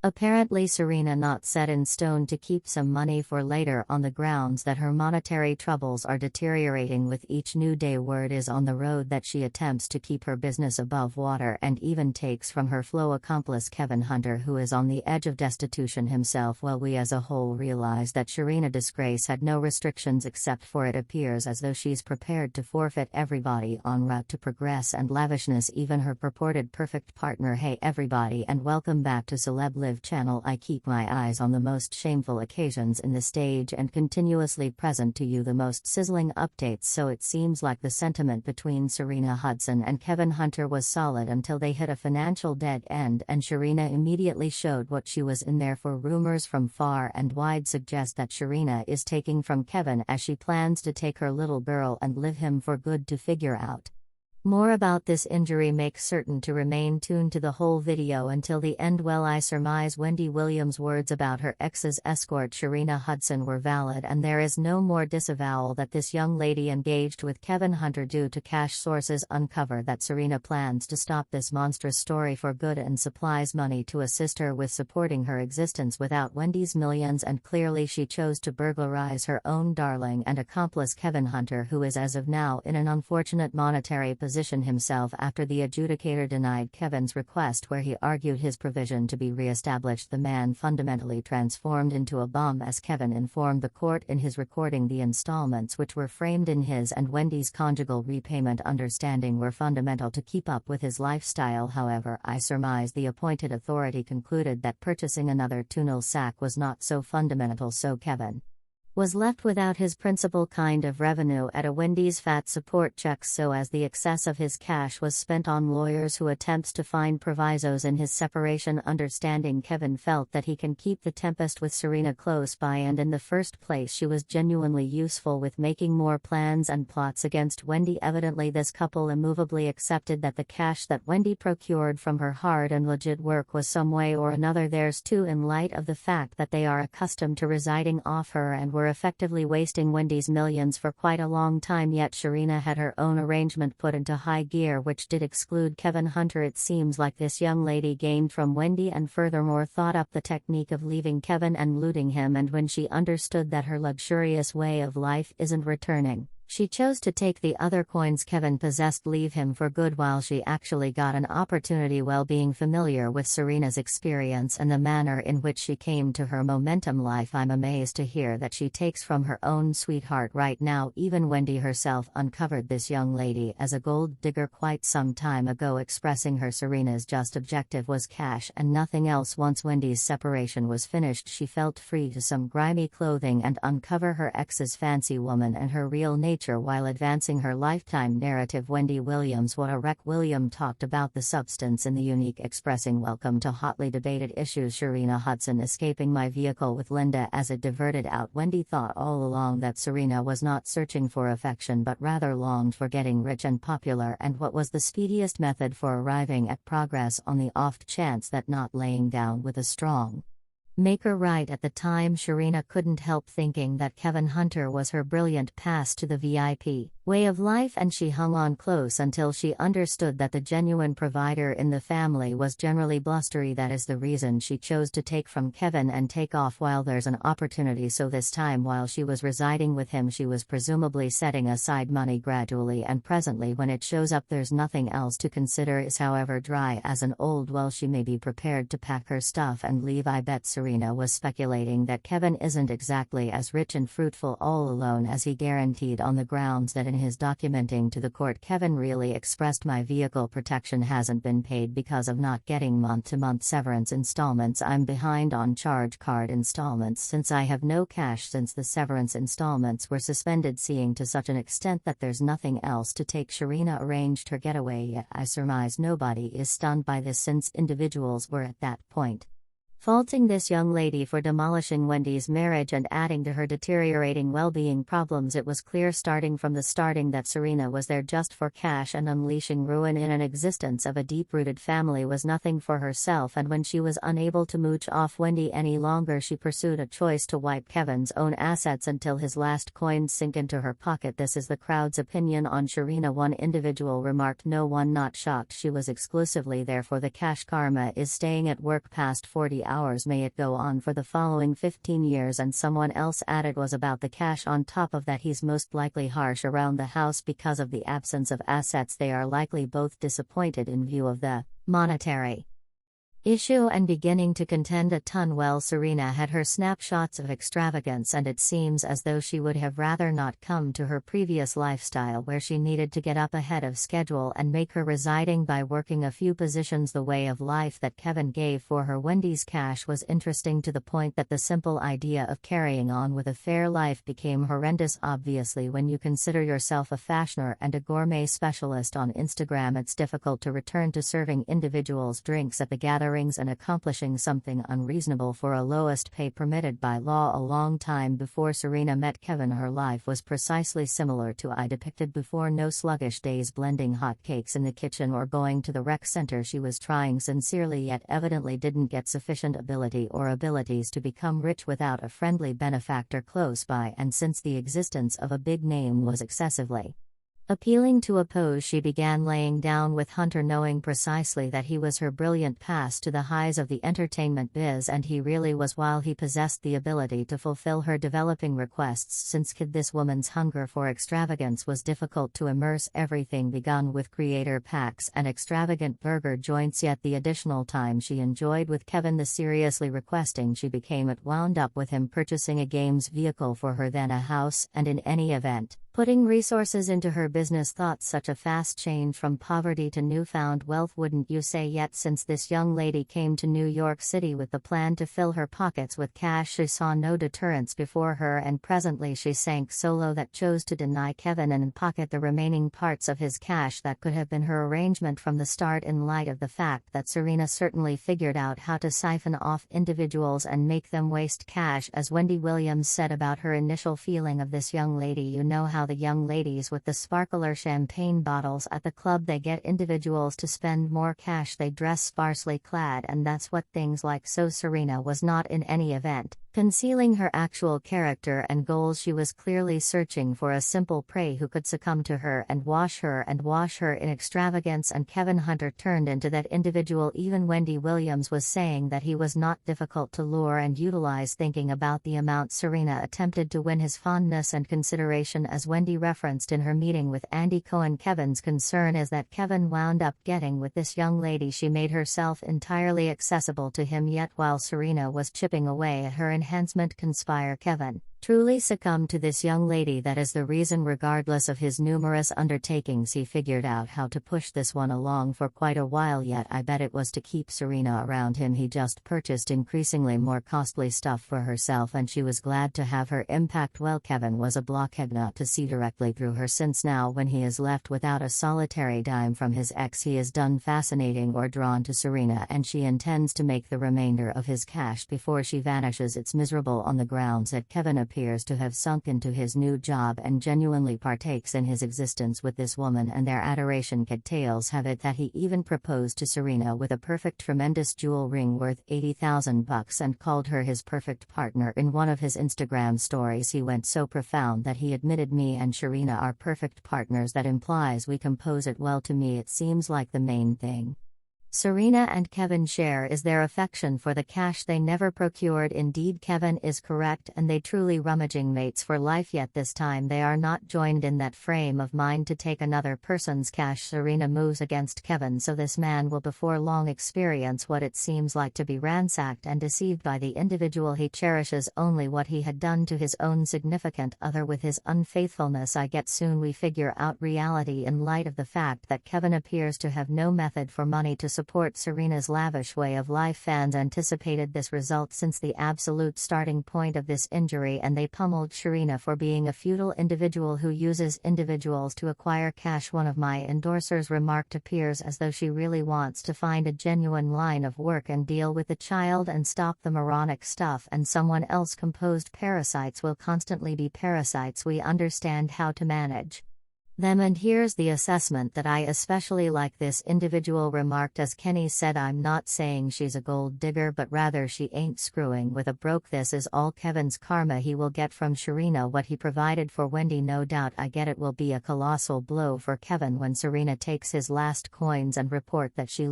Apparently Sharina not set in stone to keep some money for later on the grounds that her monetary troubles are deteriorating with each new day. Word is on the road that she attempts to keep her business above water and even takes from her flow accomplice Kevin Hunter, who is on the edge of destitution himself. While we as a whole realize that Sharina disgrace had no restrictions, except for it appears as though she's prepared to forfeit everybody en route to progress and lavishness, even her purported perfect partner. Hey everybody, and welcome back to Celeb Live channel. I keep my eyes on the most shameful occasions in the stage and continuously present to you the most sizzling updates. So it seems like the sentiment between Sharina Hudson and Kevin Hunter was solid until they hit a financial dead end, and Sharina immediately showed what she was in there for. Rumors from far and wide suggest that Sharina is taking from Kevin as she plans to take her little girl and live him for good. To figure out more about this injury, make certain to remain tuned to the whole video until the end. Well, I surmise Wendy Williams' words about her ex's escort Sharina Hudson were valid, and there is no more disavowal that this young lady engaged with Kevin Hunter due to cash. Sources uncover that Sharina plans to stop this monstrous story for good and supplies money to assist her with supporting her existence without Wendy's millions, and clearly she chose to burglarize her own darling and accomplice Kevin Hunter, who is as of now in an unfortunate monetary position himself after the adjudicator denied Kevin's request, where he argued his provision to be re-established. The man fundamentally transformed into a bum, as Kevin informed the court in his recording. The installments, which were framed in his and Wendy's conjugal repayment understanding, were fundamental to keep up with his lifestyle. However, I surmise the appointed authority concluded that purchasing another tuna sack was not so fundamental, so Kevin was left without his principal kind of revenue at a Wendy's fat support checks, so as the excess of his cash was spent on lawyers who attempts to find provisos in his separation understanding. Kevin felt that he can keep the tempest with Sharina close by, and in the first place she was genuinely useful with making more plans and plots against Wendy. Evidently this couple immovably accepted that the cash that Wendy procured from her hard and legit work was some way or another theirs too, in light of the fact that they are accustomed to residing off her and were effectively wasting Wendy's millions for quite a long time. Yet Sharina had her own arrangement put into high gear, which did exclude Kevin Hunter. It seems like this young lady gained from Wendy and furthermore thought up the technique of leaving Kevin and looting him, and when she understood that her luxurious way of life isn't returning, she chose to take the other coins Kevin possessed, leave him for good, while she actually got an opportunity. While being familiar with Sharina's experience and the manner in which she came to her momentum life, I'm amazed to hear that she takes from her own sweetheart right now. Even Wendy herself uncovered this young lady as a gold digger quite some time ago, expressing her Sharina's just objective was cash and nothing else. Once Wendy's separation was finished, she felt free to some grimy clothing and uncover her ex's fancy woman and her real nature while advancing her lifetime narrative. Wendy Williams, what a wreck. William talked about the substance in the unique, expressing welcome to hotly debated issues. Sharina Hudson escaping my vehicle with Linda as it diverted out. Wendy thought all along that Sharina was not searching for affection but rather longed for getting rich and popular, and what was the speediest method for arriving at progress on the off chance that not laying down with a strong maker right at the time. Sharina couldn't help thinking that Kevin Hunter was her brilliant pass to the VIP way of life, and she hung on close until she understood that the genuine provider in the family was generally blustery. That is the reason she chose to take from Kevin and take off while there's an opportunity. So this time, while she was residing with him, she was presumably setting aside money gradually, and presently when it shows up there's nothing else to consider. Is however dry as an old well. She may be prepared to pack her stuff and leave. I bet Sharina was speculating that Kevin isn't exactly as rich and fruitful all alone as he guaranteed, on the grounds that in his documenting to the court Kevin really expressed my vehicle protection hasn't been paid because of not getting month-to-month severance installments. I'm behind on charge card installments since I have no cash since the severance installments were suspended, seeing to such an extent that there's nothing else to take. Sharina arranged her getaway, yet I surmise nobody is stunned by this since individuals were at that point faulting this young lady for demolishing Wendy's marriage and adding to her deteriorating well-being problems. It was clear starting from the starting that Sharina was there just for cash, and unleashing ruin in an existence of a deep-rooted family was nothing for herself. And when she was unable to mooch off Wendy any longer, she pursued a choice to wipe Kevin's own assets until his last coins sink into her pocket. This is the crowd's opinion on Sharina. One individual remarked, "No one not shocked, she was exclusively there for the cash. Karma is staying at work past 40 hours. May it go on for the following 15 years. And someone else added, was about the cash. On top of that, he's most likely harsh around the house because of the absence of assets. They are likely both disappointed in view of the monetary issue and beginning to contend a ton. Well, Sharina had her snapshots of extravagance, and it seems as though she would have rather not come to her previous lifestyle where she needed to get up ahead of schedule and make her residing by working a few positions. The way of life that Kevin gave for her Wendy's cash was interesting, to the point that the simple idea of carrying on with a fair life became horrendous. Obviously, when you consider yourself a fashioner and a gourmet specialist on Instagram, it's difficult to return to serving individuals drinks at the gathering and accomplishing something unreasonable for a lowest pay permitted by law. A long time before Sharina met Kevin, her life was precisely similar to I depicted before. No sluggish days blending hotcakes in the kitchen or going to the rec center. She was trying sincerely, yet evidently didn't get sufficient ability or abilities to become rich without a friendly benefactor close by, and since the existence of a big name was excessively appealing to oppose, she began laying down with Hunter, knowing precisely that he was her brilliant pass to the highs of the entertainment biz, and he really was, while he possessed the ability to fulfill her developing requests since kid. This woman's hunger for extravagance was difficult to immerse. Everything begun with creator packs and extravagant burger joints, yet the additional time she enjoyed with Kevin, the seriously requesting she became, it wound up with him purchasing a games vehicle for her, then a house, and in any event, putting resources into her business. Thought such a fast change from poverty to newfound wealth, wouldn't you say? Yet since this young lady came to New York City with the plan to fill her pockets with cash, she saw no deterrents before her, and presently she sank so low that chose to deny Kevin and pocket the remaining parts of his cash. That could have been her arrangement from the start, in light of the fact that Sharina certainly figured out how to siphon off individuals and make them waste cash. As Wendy Williams said about her initial feeling of this young lady, you know how the young ladies with the sparkler champagne bottles at the club, they get individuals to spend more cash, they dress sparsely clad, and that's what things like. So Sharina was not in any event concealing her actual character and goals. She was clearly searching for a simple prey who could succumb to her and wash her in extravagance, and Kevin Hunter turned into that individual. Even Wendy Williams was saying that he was not difficult to lure and utilize, thinking about the amount Sharina attempted to win his fondness and consideration. As Wendy referenced in her meeting with Andy Cohen, Kevin's concern is that Kevin wound up getting with this young lady. She made herself entirely accessible to him, yet while Sharina was chipping away at her enhancement conspire, Kevin truly succumbed to this young lady. That is the reason, regardless of his numerous undertakings, he figured out how to push this one along for quite a while. Yet I bet it was to keep Sharina around him. He just purchased increasingly more costly stuff for herself, and she was glad to have her impact. Well, Kevin was a blockhead not to see directly through her, since now when he is left without a solitary dime from his ex, he is done fascinating or drawn to Sharina, and she intends to make the remainder of his cash before she vanishes. It's miserable on the grounds that Kevin appears to have sunk into his new job and genuinely partakes in his existence with this woman and their adoration. Kid tales have it that he even proposed to Sharina with a perfect tremendous jewel ring worth $80,000 and called her his perfect partner. In one of his Instagram stories he went so profound that he admitted, "Me and Sharina are perfect partners. That implies we compose it well." To me it seems like the main thing Sharina and Kevin share is their affection for the cash they never procured. Indeed, Kevin is correct, and they truly rummaging mates for life, yet this time they are not joined in that frame of mind to take another person's cash. Sharina moves against Kevin, so this man will before long experience what it seems like to be ransacked and deceived by the individual he cherishes. Only what he had done to his own significant other with his unfaithfulness. I get soon we figure out reality in light of the fact that Kevin appears to have no method for money to support Sharina's lavish way of life. Fans anticipated this result since the absolute starting point of this injury, and they pummeled Sharina for being a futile individual who uses individuals to acquire cash. One of my endorsers remarked, "Appears as though she really wants to find a genuine line of work and deal with the child and stop the moronic stuff, and someone else composed. Parasites will constantly be parasites. We understand how to manage them, and here's the assessment that I especially like," this individual remarked. As Kenny said, "I'm not saying she's a gold digger, but rather she ain't screwing with a broke. This is all Kevin's karma he will get from Sharina, what he provided for Wendy. No doubt I get it will be a colossal blow for Kevin when Sharina takes his last coins and report that she